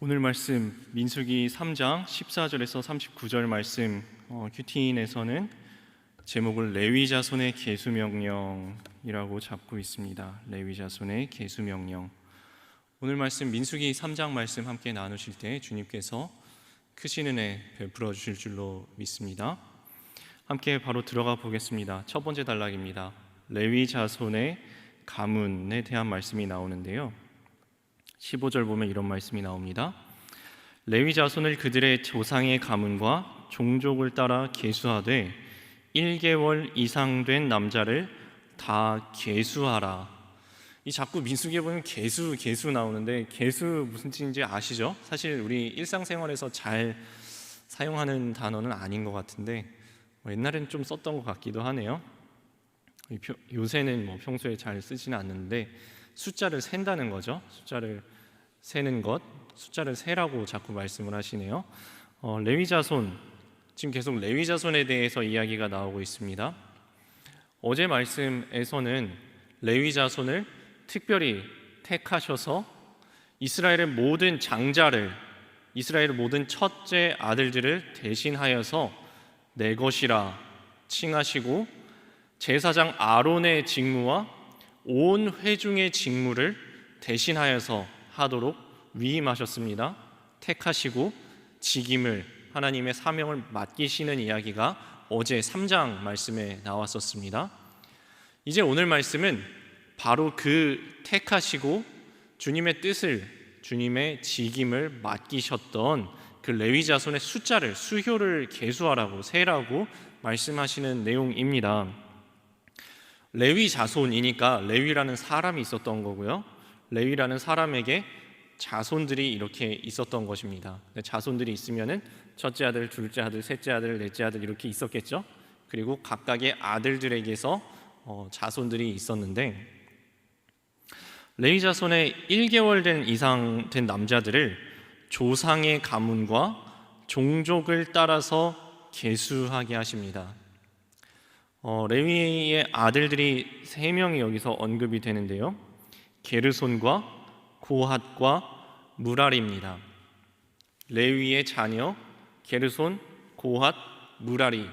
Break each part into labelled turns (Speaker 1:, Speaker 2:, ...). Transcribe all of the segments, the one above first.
Speaker 1: 오늘 말씀 민수기 3장 14절에서 39절 말씀 큐티인에서는 제목을 레위 자손의 계수명령이라고 잡고 있습니다. 레위 자손의 계수명령. 오늘 말씀 민수기 3장 말씀 함께 나누실 때 주님께서 크신 은혜 베풀어 주실 줄로 믿습니다. 함께 바로 들어가 보겠습니다. 첫 번째 단락입니다. 레위 자손의 가문에 대한 말씀이 나오는데요, 15절 보면 이런 말씀이 나옵니다. 레위 자손을 그들의 조상의 가문과 종족을 따라 계수하되 1개월 이상 된 남자를 다 계수하라. 이 자꾸 민수기에 보면 계수 나오는데 계수 무슨 뜻인지 아시죠? 사실 우리 일상생활에서 잘 사용하는 단어는 아닌 것 같은데 옛날에는 좀 썼던 것 같기도 하네요. 요새는 평소에 잘 쓰지는 않는데 숫자를 센다는 거죠. 숫자를 세는 것, 숫자를 세라고 자꾸 말씀을 하시네요. 레위 자손, 지금 계속 레위 자손에 대해서 이야기가 나오고 있습니다. 어제 말씀에서는 레위 자손을 특별히 택하셔서 이스라엘의 모든 장자를, 이스라엘의 모든 첫째 아들들을 대신하여서 내 것이라 칭하시고 제사장 아론의 직무와 온 회중의 직무를 대신하여서 하도록 위임하셨습니다. 택하시고 직임을, 하나님의 사명을 맡기시는 이야기가 어제 3장 말씀에 나왔었습니다. 이제 오늘 말씀은 바로 그 택하시고 주님의 뜻을, 주님의 직임을 맡기셨던 그 레위 자손의 숫자를, 수효를 계수하라고, 세라고 말씀하시는 내용입니다. 레위 자손이니까 레위라는 사람이 있었던 거고요, 레위라는 사람에게 자손들이 이렇게 있었던 것입니다. 자손들이 있으면은 첫째 아들, 둘째 아들, 셋째 아들, 넷째 아들 이렇게 있었겠죠. 그리고 각각의 아들들에게서 자손들이 있었는데, 레위 자손의 1개월 된 이상 된 남자들을 조상의 가문과 종족을 따라서 계수하게 하십니다. 레위의 아들들이 3명이 여기서 언급이 되는데요, 게르손과 고핫과 무라리입니다. 레위의 자녀 게르손, 고핫, 무라리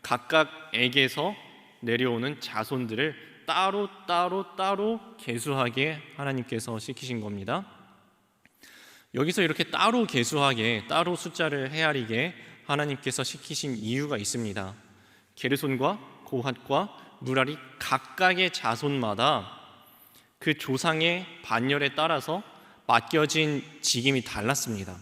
Speaker 1: 각각에게서 내려오는 자손들을 따로 계수하게 하나님께서 시키신 겁니다. 여기서 이렇게 따로 계수하게, 따로 숫자를 헤아리게 하나님께서 시키신 이유가 있습니다. 게르손과 고핫과 무라리 각각의 자손마다 그 조상의 반열에 따라서 맡겨진 직임이 달랐습니다.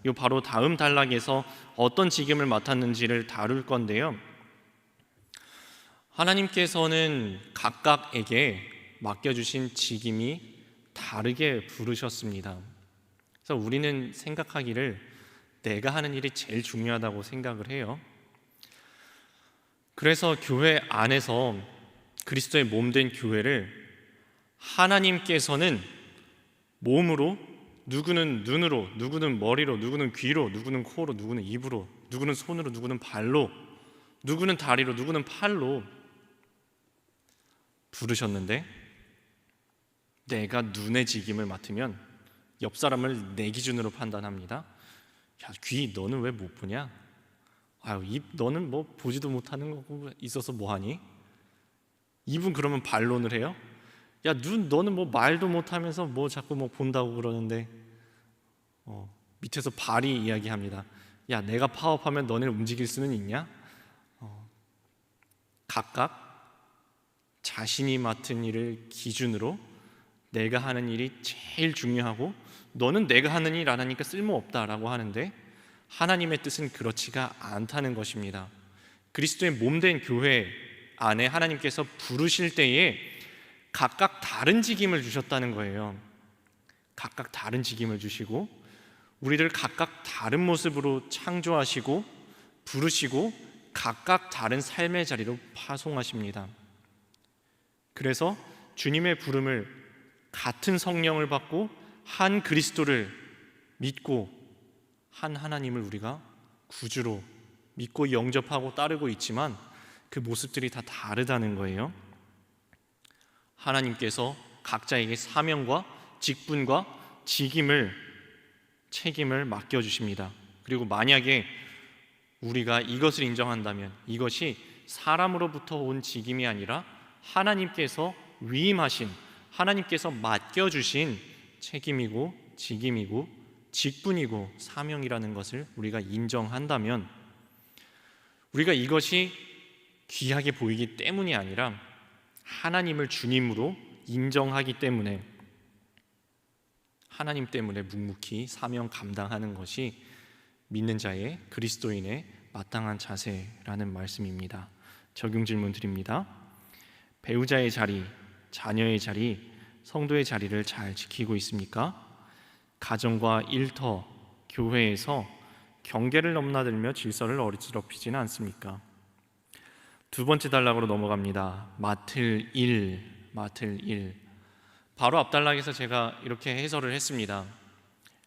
Speaker 1: 이 바로 다음 단락에서 어떤 직임을 맡았는지를 다룰 건데요, 하나님께서는 각각에게 맡겨주신 직임이 다르게 부르셨습니다. 그래서 우리는 생각하기를 내가 하는 일이 제일 중요하다고 생각을 해요. 그래서 교회 안에서, 그리스도의 몸된 교회를 하나님께서는 몸으로, 누구는 눈으로, 누구는 머리로, 누구는 귀로, 누구는 코로, 누구는 입으로, 누구는 손으로, 누구는 발로, 누구는 다리로, 누구는 팔로 부르셨는데, 내가 눈의 직임을 맡으면 옆 사람을 내 기준으로 판단합니다. 야, 귀 너는 왜 못 보냐? 아유, 입 너는 뭐 보지도 못하는 거고 있어서 뭐하니? 입은 그러면 반론을 해요. 야, 눈 너는 뭐 말도 못하면서 뭐 자꾸 뭐 본다고 그러는데, 밑에서 발이 이야기합니다. 야, 내가 파업하면 너네를 움직일 수는 있냐? 각각 자신이 맡은 일을 기준으로 내가 하는 일이 제일 중요하고, 너는 내가 하는 일 안 하니까 쓸모없다라고 하는데, 하나님의 뜻은 그렇지가 않다는 것입니다. 그리스도의 몸된 교회 안에 하나님께서 부르실 때에 각각 다른 직임을 주셨다는 거예요. 각각 다른 직임을 주시고 우리들 각각 다른 모습으로 창조하시고 부르시고 각각 다른 삶의 자리로 파송하십니다. 그래서 주님의 부름을, 같은 성령을 받고 한 그리스도를 믿고 한 하나님을 우리가 구주로 믿고 영접하고 따르고 있지만 그 모습들이 다 다르다는 거예요. 하나님께서 각자에게 사명과 직분과 책임을 맡겨주십니다. 그리고 만약에 우리가 이것을 인정한다면 이것이 사람으로부터 온 직임이 아니라 하나님께서 위임하신, 하나님께서 맡겨주신 책임이고 직임이고 직분이고 사명이라는 것을 우리가 인정한다면, 우리가 이것이 귀하게 보이기 때문이 아니라 하나님을 주님으로 인정하기 때문에, 하나님 때문에 묵묵히 사명 감당하는 것이 믿는 자의, 그리스도인의 마땅한 자세라는 말씀입니다. 적용 질문 드립니다. 배우자의 자리, 자녀의 자리, 성도의 자리를 잘 지키고 있습니까? 가정과 일터, 교회에서 경계를 넘나들며 질서를 어지럽히지는 않습니까? 두 번째 단락으로 넘어갑니다. 맡을 일. 바로 앞 단락에서 제가 이렇게 해설을 했습니다.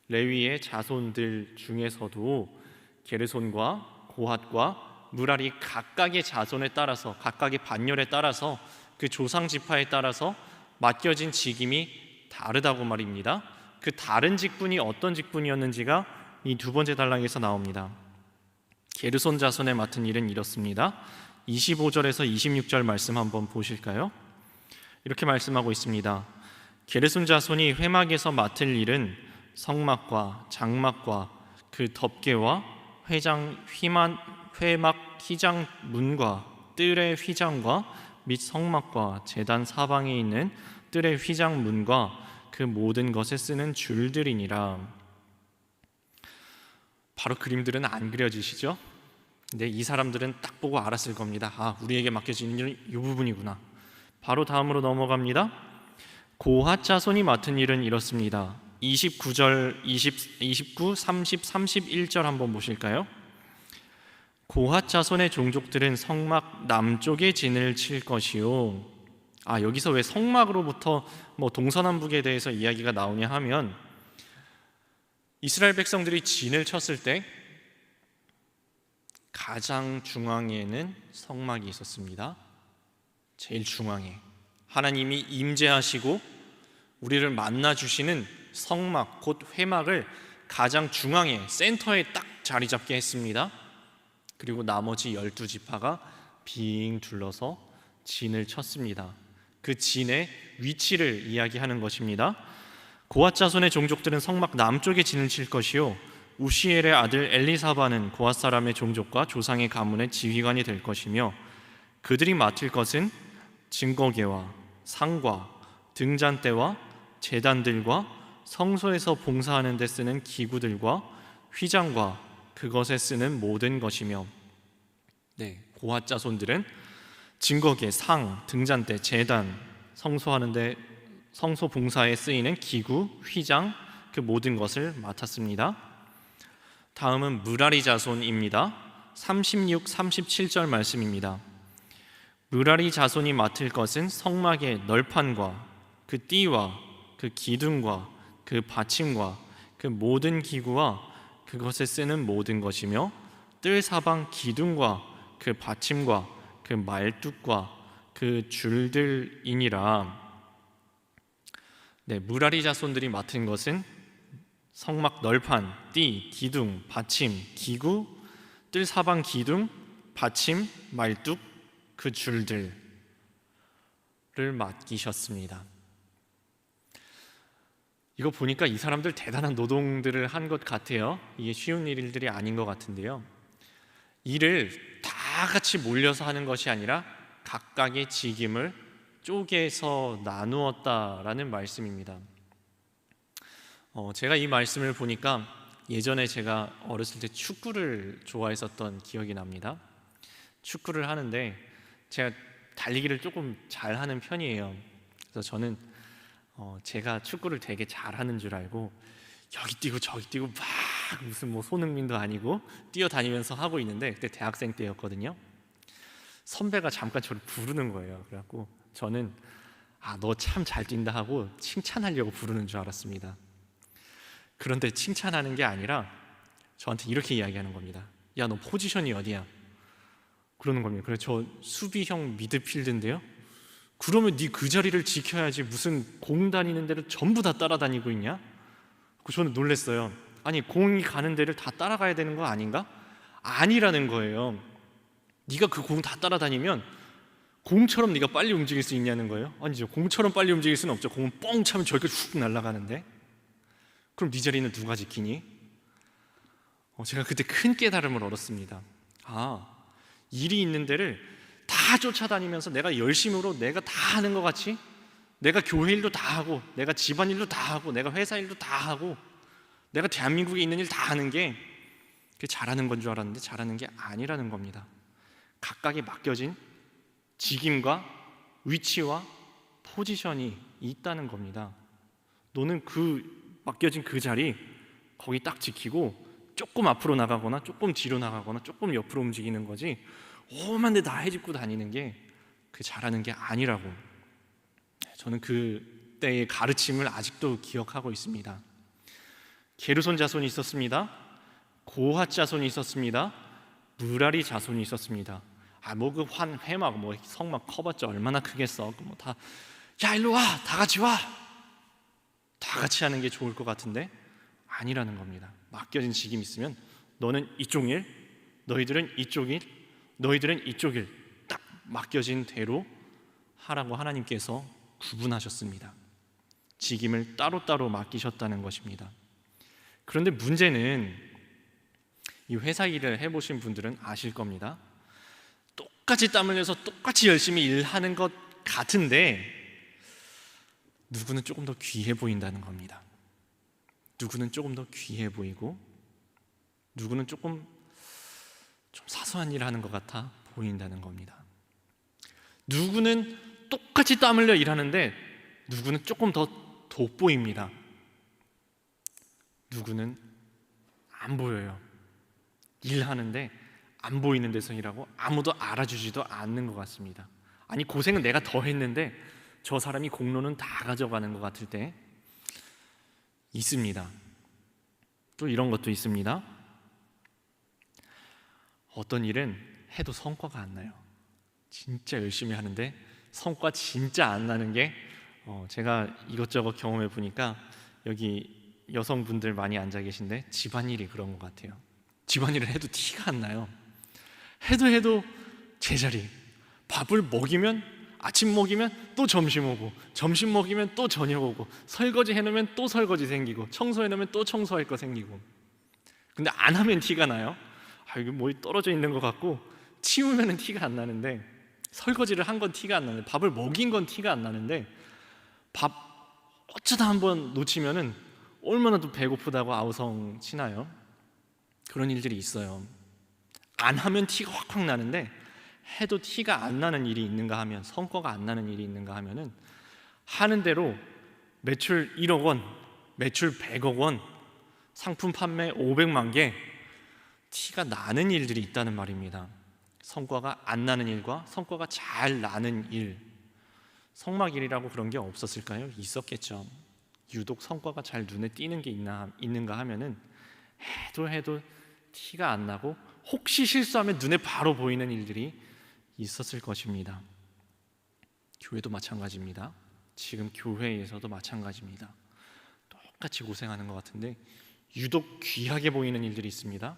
Speaker 1: 레위의 자손들 중에서도 게르손과 고핫과 무라리 각각의 자손에 따라서, 각각의 반열에 따라서, 그 조상 지파에 따라서 맡겨진 직임이 다르다고 말입니다. 그 다른 직분이 어떤 직분이었는지가 이 두 번째 단락에서 나옵니다. 게르손 자손에 맡은 일은 이렇습니다. 25절에서 26절 말씀 한번 보실까요? 이렇게 말씀하고 있습니다. 게르손 자손이 회막에서 맡을 일은 성막과 장막과 그 덮개와 회막 휘장 문과 뜰의 휘장과 및 성막과 제단 사방에 있는 뜰의 휘장 문과 그 모든 것에 쓰는 줄들이니라. 바로 그림들은 안 그려지시죠? 근데 이 사람들은 딱 보고 알았을 겁니다. 아, 우리에게 맡겨진 일은 이 부분이구나. 바로 다음으로 넘어갑니다. 고핫 자손이 맡은 일은 이렇습니다. 29절, 29, 30, 31절 한번 보실까요? 고핫 자손의 종족들은 성막 남쪽에 진을 칠 것이요. 여기서 왜 성막으로부터 동서남북에 대해서 이야기가 나오냐 하면, 이스라엘 백성들이 진을 쳤을 때 가장 중앙에는 성막이 있었습니다. 제일 중앙에 하나님이 임재하시고 우리를 만나주시는 성막, 곧 회막을 가장 중앙에, 센터에 딱 자리 잡게 했습니다. 그리고 나머지 12지파가 빙 둘러서 진을 쳤습니다. 그 진의 위치를 이야기하는 것입니다. 고핫 자손의 종족들은 성막 남쪽에 진을 칠 것이요, 우시엘의 아들 엘리사바는 고핫 사람의 종족과 조상의 가문의 지휘관이 될 것이며, 그들이 맡을 것은 증거궤와 상과 등잔대와 제단들과 성소에서 봉사하는 데 쓰는 기구들과 휘장과 그것에 쓰는 모든 것이며, 고핫 자손들은 증거궤, 상, 등잔대, 제단, 성소 봉사에 쓰이는 기구, 휘장, 그 모든 것을 맡았습니다. 다음은 무라리 자손입니다. 36, 37절 말씀입니다. 무라리 자손이 맡을 것은 성막의 널판과 그 띠와 그 기둥과 그 받침과 그 모든 기구와 그것에 쓰는 모든 것이며, 뜰 사방 기둥과 그 받침과 그 말뚝과 그 줄들이니라. 무라리 자손들이 맡은 것은 성막 널판, 띠, 기둥, 받침, 기구, 뜰 사방 기둥, 받침, 말뚝, 그 줄들을 맡기셨습니다. 이거 보니까 이 사람들 대단한 노동들을 한 것 같아요. 이게 쉬운 일들이 아닌 것 같은데요, 일을 다 같이 몰려서 하는 것이 아니라 각각의 직임을 쪼개서 나누었다라는 말씀입니다. 제가 이 말씀을 보니까 예전에 제가 어렸을 때 축구를 좋아했었던 기억이 납니다. 축구를 하는데 제가 달리기를 조금 잘하는 편이에요. 그래서 저는 제가 축구를 되게 잘하는 줄 알고 여기 뛰고 저기 뛰고 막 무슨 손흥민도 아니고 뛰어다니면서 하고 있는데, 그때 대학생 때였거든요. 선배가 잠깐 저를 부르는 거예요. 그래갖고 저는 너 참 잘 뛴다 하고 칭찬하려고 부르는 줄 알았습니다. 그런데 칭찬하는 게 아니라 저한테 이렇게 이야기하는 겁니다. 야, 너 포지션이 어디야? 그러는 겁니다. 그래서 저 수비형 미드필드인데요. 그러면 네 그 자리를 지켜야지 무슨 공 다니는 데를 전부 다 따라다니고 있냐? 저는 놀랐어요. 아니, 공이 가는 데를 다 따라가야 되는 거 아닌가? 아니라는 거예요. 네가 그 공 다 따라다니면 공처럼 네가 빨리 움직일 수 있냐는 거예요. 아니죠. 공처럼 빨리 움직일 수는 없죠. 공은 뻥 차면 저렇게 훅 날아가는데. 그럼 네 자리는 누가 지키니? 제가 그때 큰 깨달음을 얻었습니다. 일이 있는 데를 다 쫓아다니면서 내가 열심으로 내가 다 하는 것 같이, 내가 교회 일도 다 하고, 내가 집안 일도 다 하고, 내가 회사 일도 다 하고, 내가 대한민국에 있는 일 다 하는 게 그게 잘하는 건 줄 알았는데 잘하는 게 아니라는 겁니다. 각각에 맡겨진 직임과 위치와 포지션이 있다는 겁니다. 너는 그 맡겨진 그 자리 거기 딱 지키고 조금 앞으로 나가거나 조금 뒤로 나가거나 조금 옆으로 움직이는 거지, 오만 데 다 헤집고 다니는 게 그 잘하는 게 아니라고. 저는 그때의 가르침을 아직도 기억하고 있습니다. 게르손 자손이 있었습니다. 고핫 자손이 있었습니다. 무라리 자손이 있었습니다. 그 회막 성막 커봤자 얼마나 크겠어. 야 일로 와, 다 같이 와, 다 같이 하는 게 좋을 것 같은데 아니라는 겁니다. 맡겨진 직임 있으면 너는 이쪽 일, 너희들은 이쪽 일, 너희들은 이쪽 일, 딱 맡겨진 대로 하라고 하나님께서 구분하셨습니다. 직임을 따로따로 맡기셨다는 것입니다. 그런데 문제는 이 회사 일을 해보신 분들은 아실 겁니다. 똑같이 땀 흘려서 똑같이 열심히 일하는 것 같은데 누구는 조금 더 귀해 보인다는 겁니다. 누구는 조금 더 귀해 보이고 누구는 좀 사소한 일을 하는 것 같아 보인다는 겁니다. 누구는 똑같이 땀 흘려 일하는데 누구는 조금 더 돋보입니다. 누구는 안 보여요. 일하는데 안 보이는 데서 일하고 아무도 알아주지도 않는 것 같습니다. 아니, 고생은 내가 더 했는데 저 사람이 공로는 다 가져가는 것 같을 때 있습니다. 또 이런 것도 있습니다. 어떤 일은 해도 성과가 안 나요. 진짜 열심히 하는데 성과 진짜 안 나는 게 제가 이것저것 경험해 보니까 여기 여성분들 많이 앉아 계신데 집안일이 그런 것 같아요. 집안일을 해도 티가 안 나요. 해도 제자리. 밥을 먹이면, 아침 먹이면 또 점심 오고, 점심 먹이면 또 저녁 오고, 설거지 해놓으면 또 설거지 생기고, 청소해놓으면 또 청소할 거 생기고. 근데 안 하면 티가 나요. 이게 뭐 떨어져 있는 것 같고, 치우면 티가 안 나는데, 설거지를 한 건 티가 안 나는데, 밥을 먹인 건 티가 안 나는데, 밥 어쩌다 한번 놓치면은 얼마나 또 배고프다고 아우성 치나요? 그런 일들이 있어요. 안 하면 티가 확확 나는데 해도 티가 안 나는 일이 있는가 하면, 성과가 안 나는 일이 있는가 하면은 하는 대로 매출 1억 원, 매출 100억 원, 상품 판매 500만 개, 티가 나는 일들이 있다는 말입니다. 성과가 안 나는 일과 성과가 잘 나는 일, 성막일이라고 그런 게 없었을까요? 있었겠죠. 유독 성과가 잘 눈에 띄는 게 있는가 하면은 해도 티가 안 나고 혹시 실수하면 눈에 바로 보이는 일들이 있었을 것입니다. 교회도 마찬가지입니다. 지금 교회에서도 마찬가지입니다. 똑같이 고생하는 것 같은데 유독 귀하게 보이는 일들이 있습니다.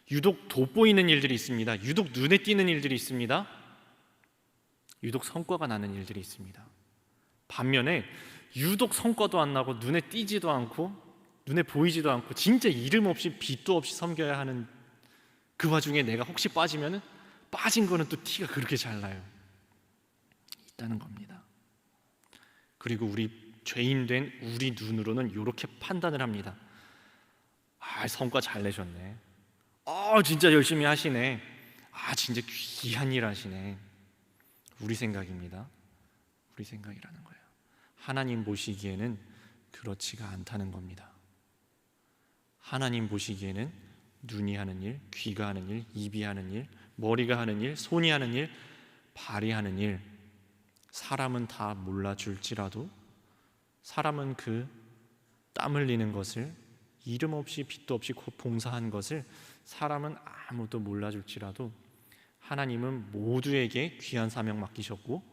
Speaker 1: 유독 돋보이는 일들이 있습니다. 유독 눈에 띄는 일들이 있습니다. 유독 성과가 나는 일들이 있습니다. 반면에 유독 성과도 안 나고 눈에 띄지도 않고 눈에 보이지도 않고 진짜 이름 없이 빛도 없이 섬겨야 하는 그 와중에 내가 혹시 빠지면은 빠진 거는 또 티가 그렇게 잘 나요. 있다는 겁니다. 그리고 우리 죄인된 우리 눈으로는 이렇게 판단을 합니다. 성과 잘 내셨네. 진짜 열심히 하시네. 진짜 귀한 일 하시네. 우리 생각입니다. 우리 생각이라는 거예요. 하나님 보시기에는 그렇지가 않다는 겁니다. 하나님 보시기에는 눈이 하는 일, 귀가 하는 일, 입이 하는 일, 머리가 하는 일, 손이 하는 일, 발이 하는 일, 사람은 다 몰라줄지라도, 사람은 그 땀 흘리는 것을, 이름 없이 빛도 없이 봉사한 것을 사람은 아무도 몰라줄지라도 하나님은 모두에게 귀한 사명 맡기셨고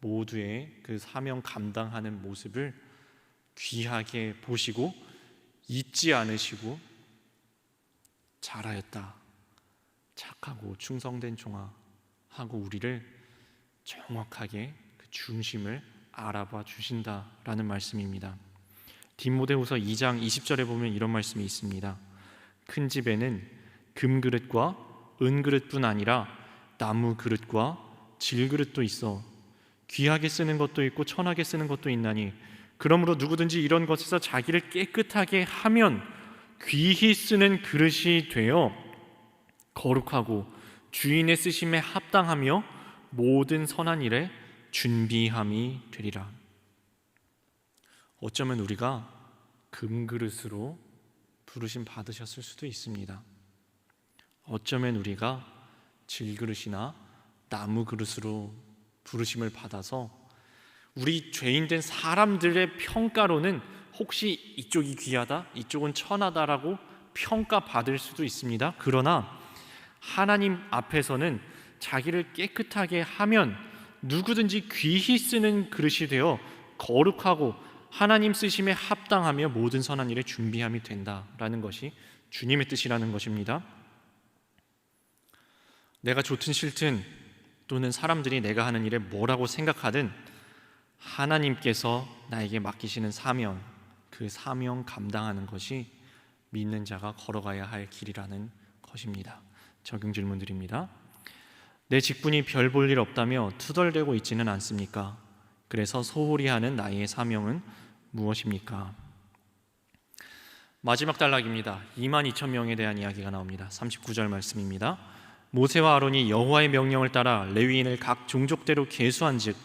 Speaker 1: 모두의 그 사명 감당하는 모습을 귀하게 보시고 잊지 않으시고 잘하였다, 착하고 충성된 종아 하고 우리를 정확하게 그 중심을 알아봐 주신다라는 말씀입니다. 디모데후서 2장 20절에 보면 이런 말씀이 있습니다. 큰 집에는 금그릇과 은그릇뿐 아니라 나무 그릇과 질그릇도 있어 귀하게 쓰는 것도 있고 천하게 쓰는 것도 있나니 그러므로 누구든지 이런 것에서 자기를 깨끗하게 하면 귀히 쓰는 그릇이 되어 거룩하고 주인의 쓰심에 합당하며 모든 선한 일에 준비함이 되리라. 어쩌면 우리가 금그릇으로 부르심 받으셨을 수도 있습니다. 어쩌면 우리가 질그릇이나 나무 그릇으로 부르심을 받아서 우리 죄인된 사람들의 평가로는 혹시 이쪽이 귀하다, 이쪽은 천하다라고 평가받을 수도 있습니다. 그러나 하나님 앞에서는 자기를 깨끗하게 하면 누구든지 귀히 쓰는 그릇이 되어 거룩하고 하나님 쓰심에 합당하며 모든 선한 일에 준비함이 된다라는 것이 주님의 뜻이라는 것입니다. 내가 좋든 싫든 또는 사람들이 내가 하는 일에 뭐라고 생각하든 하나님께서 나에게 맡기시는 사명, 그 사명 감당하는 것이 믿는 자가 걸어가야 할 길이라는 것입니다. 적용 질문 드립니다. 내 직분이 별 볼 일 없다며 투덜대고 있지는 않습니까? 그래서 소홀히 하는 나의 사명은 무엇입니까? 마지막 단락입니다. 22,000명에 대한 이야기가 나옵니다. 39절 말씀입니다. 모세와 아론이 여호와의 명령을 따라 레위인을 각 종족대로 계수한즉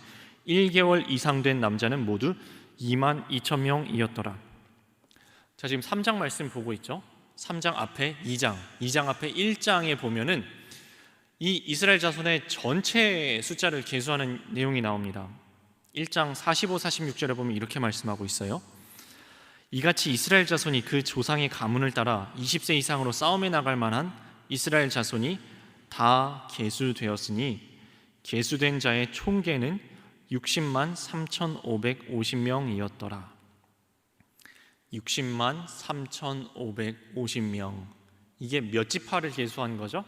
Speaker 1: 1개월 이상 된 남자는 모두 22,000명이었더라. 자, 지금 3장 말씀 보고 있죠? 3장 앞에 2장 앞에 1장에 보면은 이 이스라엘 자손의 전체 숫자를 계수하는 내용이 나옵니다. 1장 45, 46절에 보면 이렇게 말씀하고 있어요. 이같이 이스라엘 자손이 그 조상의 가문을 따라 20세 이상으로 싸움에 나갈 만한 이스라엘 자손이 다 계수되었으니 계수된 자의 총계는 60만 3,550명이었더라. 60만 3,550명. 이게 몇 지파를 계수한 거죠?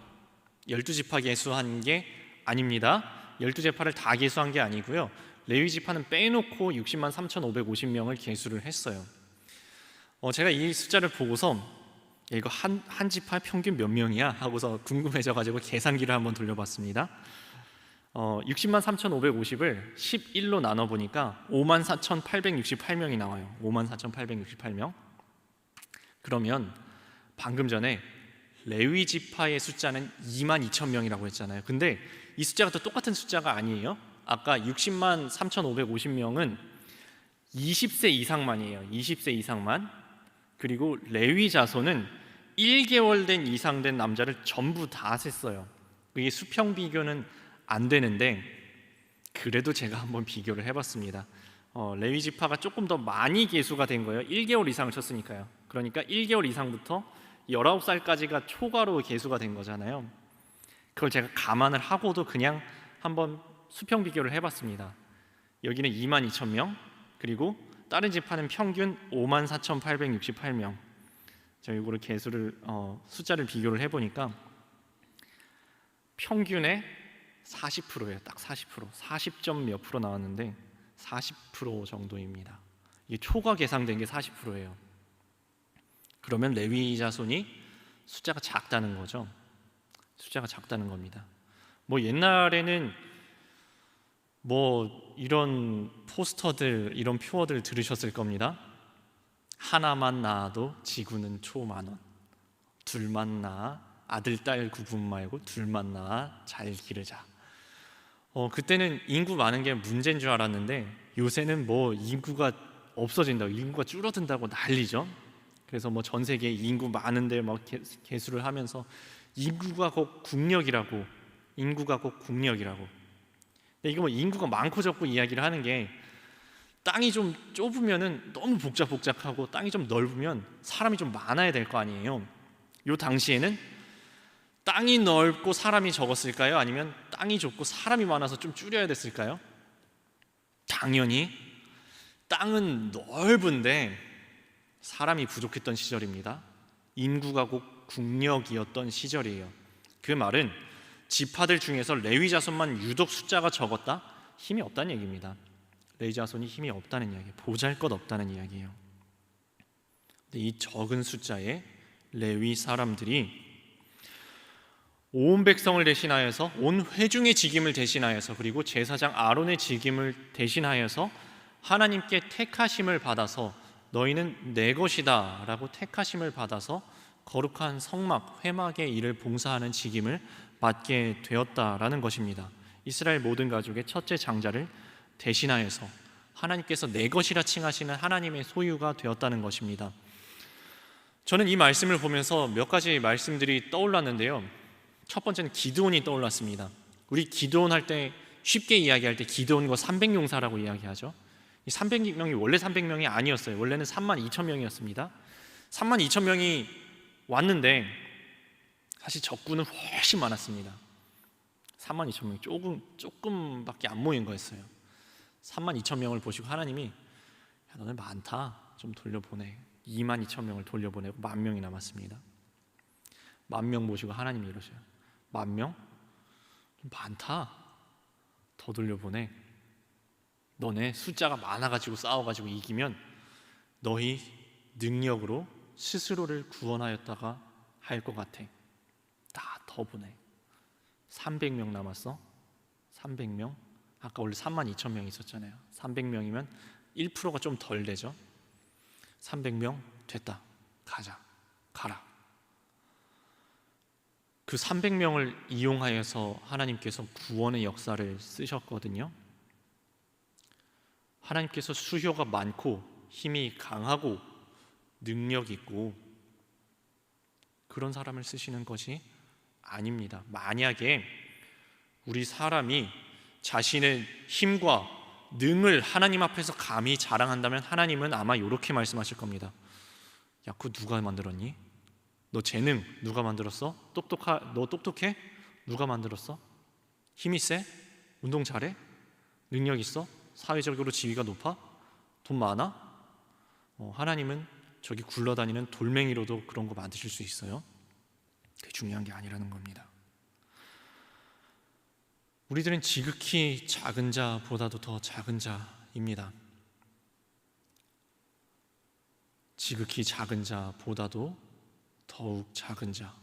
Speaker 1: 12지파 계수한 게 아닙니다. 12지파를 다 계수한 게 아니고요. 레위 지파는 빼놓고 60만 3,550명을 계수를 했어요. 제가 이 숫자를 보고서 이거 한 지파 평균 몇 명이야? 하고서 궁금해져가지고 계산기를 한번 돌려봤습니다. 60만 3,550을 11로 나눠보니까 54,868명이 나와요. 54,868명. 그러면 방금 전에 레위 지파의 숫자는 22,000명이라고 했잖아요. 근데 이 숫자가 또 똑같은 숫자가 아니에요. 아까 60만 3,550명은 20세 이상만이에요. 20세 이상만. 그리고 레위 자손은 1개월 된 이상 된 남자를 전부 다 셌어요. 이게 수평 비교는 안 되는데 그래도 제가 한번 비교를 해봤습니다. 레위 지파가 조금 더 많이 계수가 된 거예요. 1개월 이상을 쳤으니까요. 그러니까 1개월 이상부터 19살까지가 초과로 계수가 된 거잖아요. 그걸 제가 감안을 하고도 그냥 한번 수평 비교를 해봤습니다. 여기는 22,000명, 그리고 다른 지파는 평균 54,868명. 제가 이거를 숫자를 비교를 해보니까 평균의 40%예요. 딱 40%, 40점 몇 프로 나왔는데 40% 정도입니다. 이게 초과 계산된 게 40%예요. 그러면 레위 자손이 숫자가 작다는 거죠. 숫자가 작다는 겁니다. 옛날에는 이런 포스터들, 이런 표어들 들으셨을 겁니다. 하나만 낳아도 지구는 초만원, 둘만 낳아 아들 딸 구분 말고 둘만 낳아 잘 기르자. 그때는 인구 많은 게 문제인 줄 알았는데 요새는 인구가 없어진다고, 인구가 줄어든다고 난리죠. 그래서 전 세계 인구 많은데 계수를 하면서 인구가 곧 국력이라고. 근데 이거 인구가 많고 적고 이야기를 하는 게 땅이 좀 좁으면은 너무 복잡하고 땅이 좀 넓으면 사람이 좀 많아야 될 거 아니에요. 요 당시에는 땅이 넓고 사람이 적었을까요? 아니면 땅이 좁고 사람이 많아서 좀 줄여야 됐을까요? 당연히 땅은 넓은데 사람이 부족했던 시절입니다. 인구가 곧 국력이었던 시절이에요. 그 말은 지파들 중에서 레위 자손만 유독 숫자가 적었다? 힘이 없다는 얘기입니다. 레위 자손이 힘이 없다는 이야기, 보잘것없다는 이야기예요. 근데 이 적은 숫자의 레위 사람들이 온 백성을 대신하여서, 온 회중의 직임을 대신하여서, 그리고 제사장 아론의 직임을 대신하여서 하나님께 택하심을 받아서 너희는 내 것이다 라고 택하심을 받아서 거룩한 성막, 회막의 일을 봉사하는 직임을 맡게 되었다라는 것입니다. 이스라엘 모든 가족의 첫째 장자를 대신하여서 하나님께서 내 것이라 칭하시는 하나님의 소유가 되었다는 것입니다. 저는 이 말씀을 보면서 몇 가지 말씀들이 떠올랐는데요. 첫 번째는 기드온이 떠올랐습니다. 우리 기드온 할 때, 쉽게 이야기할 때 기드온과 300용사라고 이야기하죠. 이 300명이 원래 300명이 아니었어요. 원래는 32,000명이었습니다. 32,000명이 왔는데 사실 적군은 훨씬 많았습니다. 32,000명이 조금밖에 안 모인 거였어요. 32,000명을 보시고 하나님이, 야, 너네 많다, 좀 돌려보내. 22,000명을 돌려보내고 10,000명이 남았습니다. 10,000명 보시고 하나님이 이러셔요. 10,000명? 좀 많다, 더 돌려보내. 너네 숫자가 많아가지고 싸워가지고 이기면 너희 능력으로 스스로를 구원하였다가 할 것 같아. 다 더 보내. 300명 남았어. 300명. 아까 원래 32,000명 있었잖아요. 300명이면 1%가 좀 덜 되죠. 300명 됐다. 가자. 가라. 그 300명을 이용하여서 하나님께서 구원의 역사를 쓰셨거든요. 하나님께서 수효가 많고 힘이 강하고 능력 있고 그런 사람을 쓰시는 것이 아닙니다. 만약에 우리 사람이 자신의 힘과 능을 하나님 앞에서 감히 자랑한다면 하나님은 아마 이렇게 말씀하실 겁니다. 야, 그거 누가 만들었니? 너 재능 누가 만들었어? 너 똑똑해? 누가 만들었어? 힘이 세? 운동 잘해? 능력 있어? 사회적으로 지위가 높아? 돈 많아? 하나님은 저기 굴러다니는 돌멩이로도 그런 거 만드실 수 있어요. 그게 중요한 게 아니라는 겁니다. 우리들은 지극히 작은 자보다도 더 작은 자입니다. 지극히 작은 자보다도 더욱 작은 자,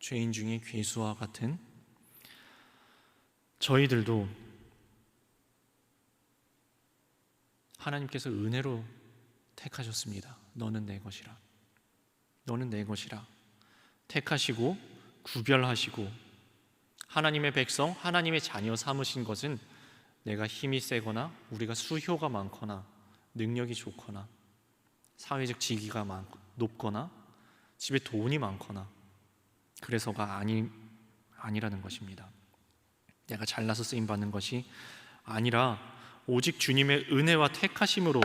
Speaker 1: 죄인 중에 괴수와 같은 저희들도 하나님께서 은혜로 택하셨습니다. 너는 내 것이라. 너는 내 것이라. 택하시고 구별하시고 하나님의 백성, 하나님의 자녀 삼으신 것은 내가 힘이 세거나 우리가 수효가 많거나 능력이 좋거나 사회적 지위가 높거나 집에 돈이 많거나 그래서가 아니라는 것입니다. 내가 잘나서 쓰임받는 것이 아니라 오직 주님의 은혜와 택하심으로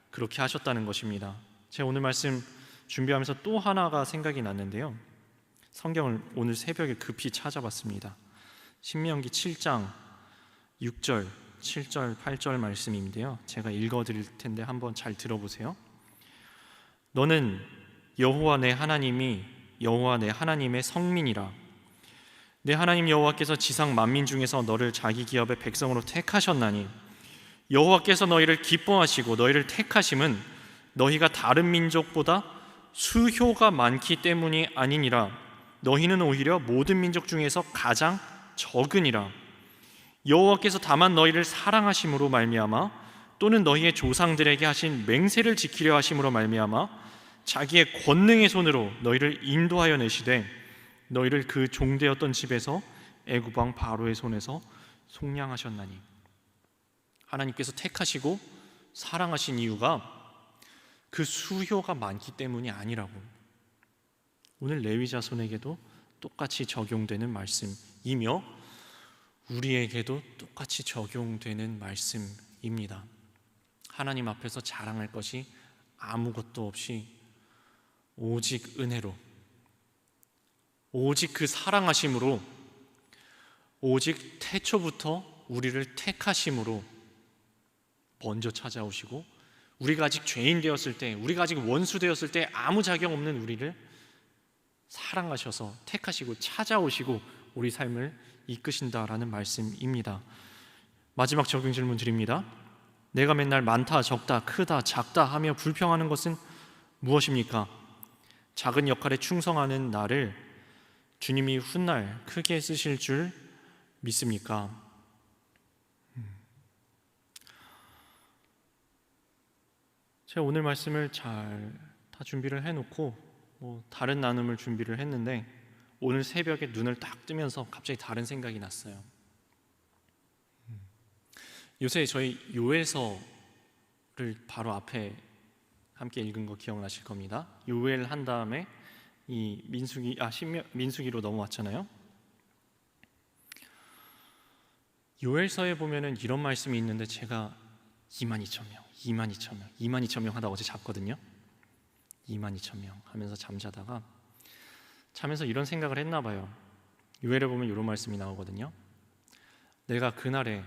Speaker 1: 그렇게 하셨다는 것입니다. 제가 오늘 말씀 준비하면서 또 하나가 생각이 났는데요. 성경을 오늘 새벽에 급히 찾아봤습니다. 신명기 7장 6절, 7절, 8절 말씀인데요. 제가 읽어드릴 텐데 한번 잘 들어보세요. 너는 여호와 내 하나님이 여호와 내 하나님의 성민이라. 내 하나님 여호와께서 지상 만민 중에서 너를 자기 기업의 백성으로 택하셨나니 여호와께서 너희를 기뻐하시고 너희를 택하심은 너희가 다른 민족보다 수효가 많기 때문이 아니니라. 너희는 오히려 모든 민족 중에서 가장 적으니라. 여호와께서 다만 너희를 사랑하심으로 말미암아 또는 너희의 조상들에게 하신 맹세를 지키려 하심으로 말미암아 자기의 권능의 손으로 너희를 인도하여 내시되 너희를 그 종되었던 집에서 애굽 왕 바로의 손에서 속량하셨나니. 하나님께서 택하시고 사랑하신 이유가 그 수효가 많기 때문이 아니라고. 오늘 레위 자손에게도 똑같이 적용되는 말씀이며 우리에게도 똑같이 적용되는 말씀입니다. 하나님 앞에서 자랑할 것이 아무것도 없이 오직 은혜로, 오직 그 사랑하심으로, 오직 태초부터 우리를 택하심으로 먼저 찾아오시고 우리가 아직 죄인 되었을 때, 우리가 아직 원수 되었을 때 아무 자격 없는 우리를 사랑하셔서 택하시고 찾아오시고 우리 삶을 이끄신다라는 말씀입니다. 마지막 적용 질문 드립니다. 내가 맨날 많다, 적다, 크다, 작다 하며 불평하는 것은 무엇입니까? 작은 역할에 충성하는 나를 주님이 훗날 크게 쓰실 줄 믿습니까? 제가 오늘 말씀을 잘 다 준비를 해놓고 다른 나눔을 준비를 했는데 오늘 새벽에 눈을 딱 뜨면서 갑자기 다른 생각이 났어요. 요새 저희 요엘서를 바로 앞에 함께 읽은 거 기억나실 겁니다. 요엘 한 다음에 이 민수기로 넘어왔잖아요. 요엘서에 보면은 이런 말씀이 있는데 제가 22,000명 하다 어제 잤거든요. 22,000명 하면서 잠자다가 자면서 이런 생각을 했나 봐요. 요엘에 보면 이런 말씀이 나오거든요. 내가 그날에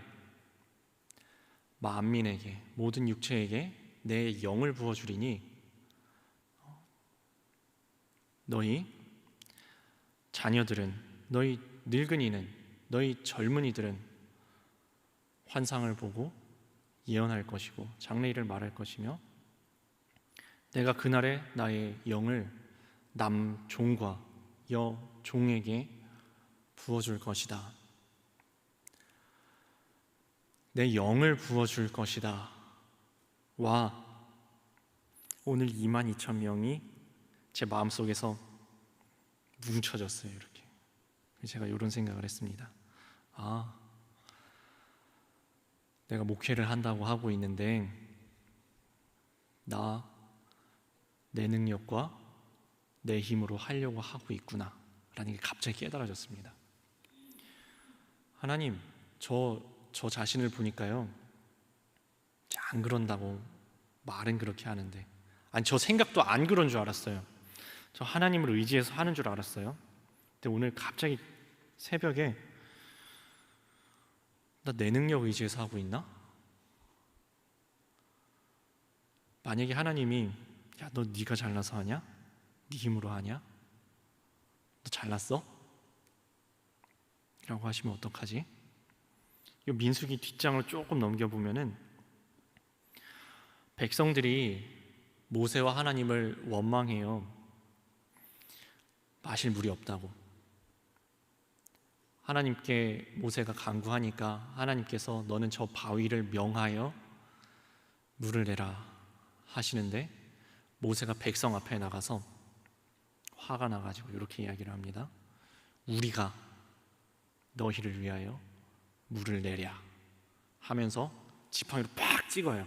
Speaker 1: 만민에게 모든 육체에게 내 영을 부어주리니 너희 자녀들은, 너희 늙은이는, 너희 젊은이들은 환상을 보고 예언할 것이고 장래일을 말할 것이며 내가 그날에 나의 영을 남종과 여종에게 부어줄 것이다. 내 영을 부어줄 것이다. 와, 오늘 22,000명이 제 마음속에서 뭉쳐졌어요. 이렇게 제가 이런 생각을 했습니다. 내가 목회를 한다고 하고 있는데 내 능력과 내 힘으로 하려고 하고 있구나 라는 게 갑자기 깨달아졌습니다. 하나님, 저 자신을 보니까요, 안 그런다고 말은 그렇게 하는데, 저 생각도 안 그런 줄 알았어요. 저 하나님을 의지해서 하는 줄 알았어요. 근데 오늘 갑자기 새벽에 나 내 능력 의지해서 하고 있나? 만약에 하나님이 야, 너 네가 잘나서 하냐? 네 힘으로 하냐? 너 잘났어? 라고 하시면 어떡하지? 이 민수기 뒷장을 조금 넘겨보면은 백성들이 모세와 하나님을 원망해요. 마실 물이 없다고. 하나님께 모세가 간구하니까 하나님께서 너는 저 바위를 명하여 물을 내라 하시는데 모세가 백성 앞에 나가서 화가 나가지고 이렇게 이야기를 합니다. 우리가 너희를 위하여 물을 내랴 하면서 지팡이로 팍 찍어요.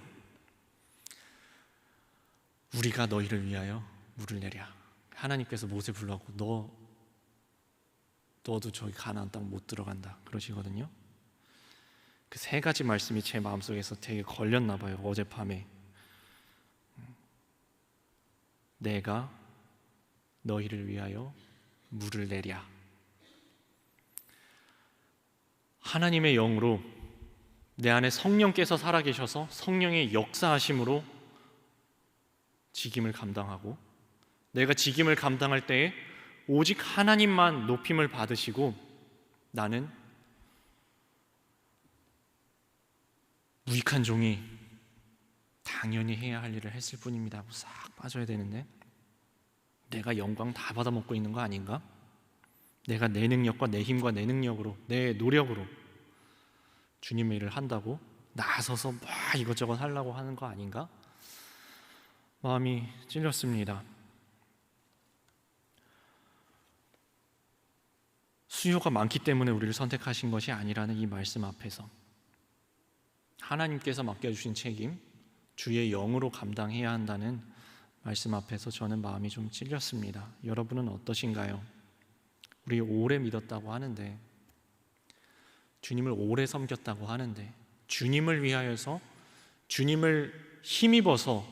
Speaker 1: 우리가 너희를 위하여 물을 내랴. 하나님께서 모세 불러갖고 너도 저기 가나안 땅 못 들어간다 그러시거든요. 그 세 가지 말씀이 제 마음속에서 되게 걸렸나 봐요. 어젯밤에 내가 너희를 위하여 물을 내랴. 하나님의 영으로 내 안에 성령께서 살아계셔서 성령의 역사하심으로 직임을 감당하고 내가 직임을 감당할 때에 오직 하나님만 높임을 받으시고 나는 무익한 종이 당연히 해야 할 일을 했을 뿐입니다 하고 싹 빠져야 되는데 내가 영광 다 받아먹고 있는 거 아닌가? 내가 내 능력과 내 힘과 내 능력으로 내 노력으로 주님의 일을 한다고 나서서 이것저것 하려고 하는 거 아닌가? 마음이 찔렸습니다. 수요가 많기 때문에 우리를 선택하신 것이 아니라는 이 말씀 앞에서 하나님께서 맡겨주신 책임, 주의 영으로 감당해야 한다는 말씀 앞에서 저는 마음이 좀 찔렸습니다. 여러분은 어떠신가요? 우리 오래 믿었다고 하는데, 주님을 오래 섬겼다고 하는데, 주님을 위하여서 주님을 힘입어서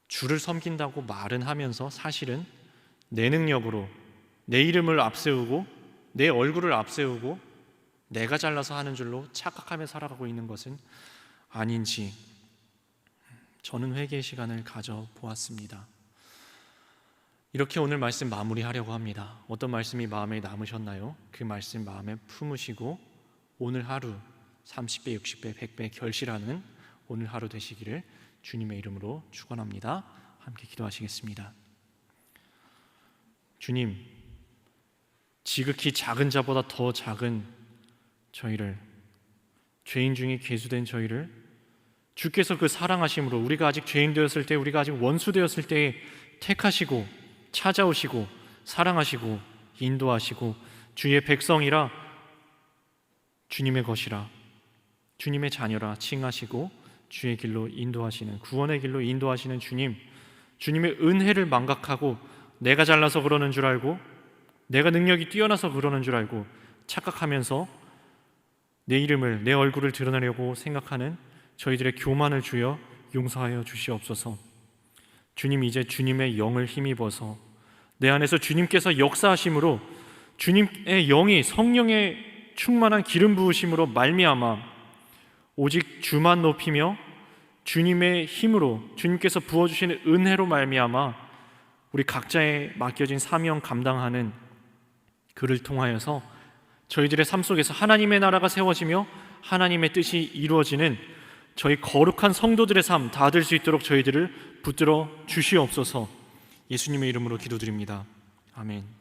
Speaker 1: 주를 섬긴다고 말은 하면서 사실은 내 능력으로 내 이름을 앞세우고 내 얼굴을 앞세우고 내가 잘나서 하는 줄로 착각하며 살아가고 있는 것은 아닌지 저는 회개의 시간을 가져보았습니다. 이렇게 오늘 말씀 마무리하려고 합니다. 어떤 말씀이 마음에 남으셨나요? 그 말씀 마음에 품으시고 오늘 하루 30배, 60배, 100배 결실하는 오늘 하루 되시기를 주님의 이름으로 축원합니다. 함께 기도하시겠습니다. 주님, 지극히 작은 자보다 더 작은 저희를, 죄인 중에 괴수된 저희를 주께서 그 사랑하심으로 우리가 아직 죄인 되었을 때, 우리가 아직 원수 되었을 때에 택하시고 찾아오시고 사랑하시고 인도하시고 주의 백성이라, 주님의 것이라, 주님의 자녀라 칭하시고 주의 길로 인도하시는, 구원의 길로 인도하시는 주님, 주님의 은혜를 망각하고 내가 잘나서 그러는 줄 알고, 내가 능력이 뛰어나서 그러는 줄 알고 착각하면서 내 이름을, 내 얼굴을 드러내려고 생각하는 저희들의 교만을 주여 용서하여 주시옵소서. 주님, 이제 주님의 영을 힘입어서 내 안에서 주님께서 역사하심으로, 주님의 영이 성령의 충만한 기름 부으심으로 말미암아 오직 주만 높이며 주님의 힘으로, 주님께서 부어주시는 은혜로 말미암아 우리 각자의 맡겨진 사명 감당하는 그를 통하여서 저희들의 삶 속에서 하나님의 나라가 세워지며 하나님의 뜻이 이루어지는 저희 거룩한 성도들의 삶 다 될 수 있도록 저희들을 붙들어 주시옵소서. 예수님의 이름으로 기도드립니다. 아멘.